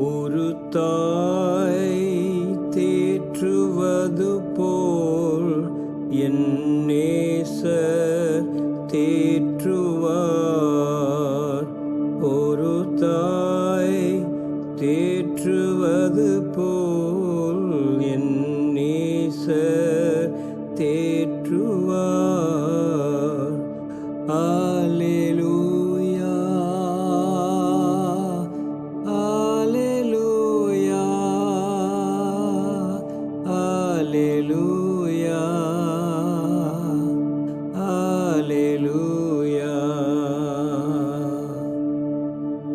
ஒரு தாய் தேற்றுவது போல் என் நேசர் தேற்றுவார். ஒரு தாய் தேற்றுவது போல் என் நேசர் தேற்றுவார். அல்லேலூயா, அல்லேலூயா, அல்லேலூயா, அல்லேலூயா.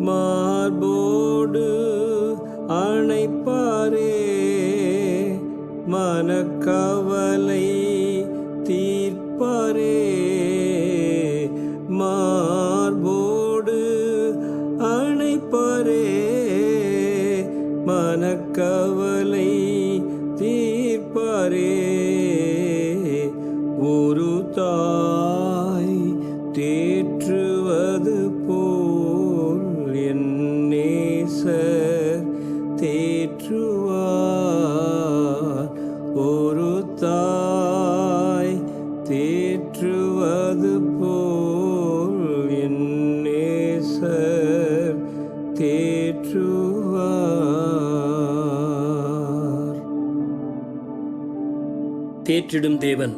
மார்போடு அணைப்பாரே, மனக்கவலை தீர்ப்பாரே. மார்போடு அணைப்பாரே, மனக்கவலை தீர்ப்பாரே. ஒரு தாய் தேற்றுவது போல் என் நேசர் தேற்றுவார். ஒரு தாய் தேற்றுவது போல் என் நேசர் தேற்றுவார். தேற்றிடும் தேவன்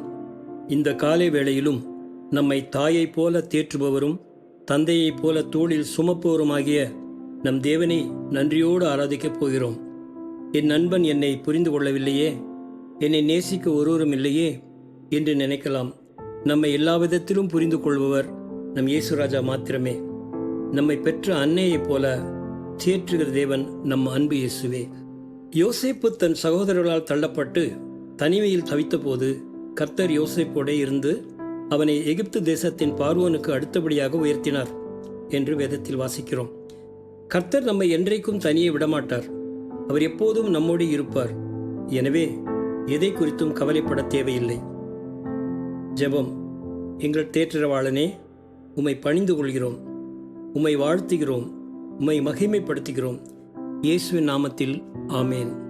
இந்த காலை வேளையிலும் நம்மை தாயைப் போல தேற்றுபவரும் தந்தையைப் போல தோளில் சுமப்பவருமாகிய நம் தேவனை நன்றியோடு ஆராதிக்கப் போகிறோம். என் நண்பன் என்னை புரிந்து கொள்ளவில்லையே, என்னை நேசிக்க ஒருவரும் இல்லையே என்று நினைக்கலாம். நம்மை எல்லா விதத்திலும் புரிந்து கொள்பவர் நம் இயேசுராஜா மாத்திரமே. நம்மை பெற்ற அன்னையைப் போல தேற்றுகிற தேவன் நம் அன்பு இயேசுவே. யோசேப்பு தன் சகோதரர்களால் தள்ளப்பட்டு தனிமையில் தவித்தபோது கர்த்தர் யோசேப்போடு இருந்து அவனை எகிப்து தேசத்தின் பார்வோனுக்கு அடுத்தபடியாக உயர்த்தினார் என்று வேதத்தில் வாசிக்கிறோம். கர்த்தர் நம்மை என்றைக்கும் தனியே விடமாட்டார். அவர் எப்போதும் நம்மோடு இருப்பார். எனவே எதை குறித்தும் கவலைப்பட தேவையில்லை. ஜெபம். எங்கள் தேற்றரவாளனே, உம்மை பணிந்து கொள்கிறோம், உம்மை வாழ்த்துகிறோம், உம்மை மகிமைப்படுத்துகிறோம். இயேசுவின் நாமத்தில் ஆமேன்.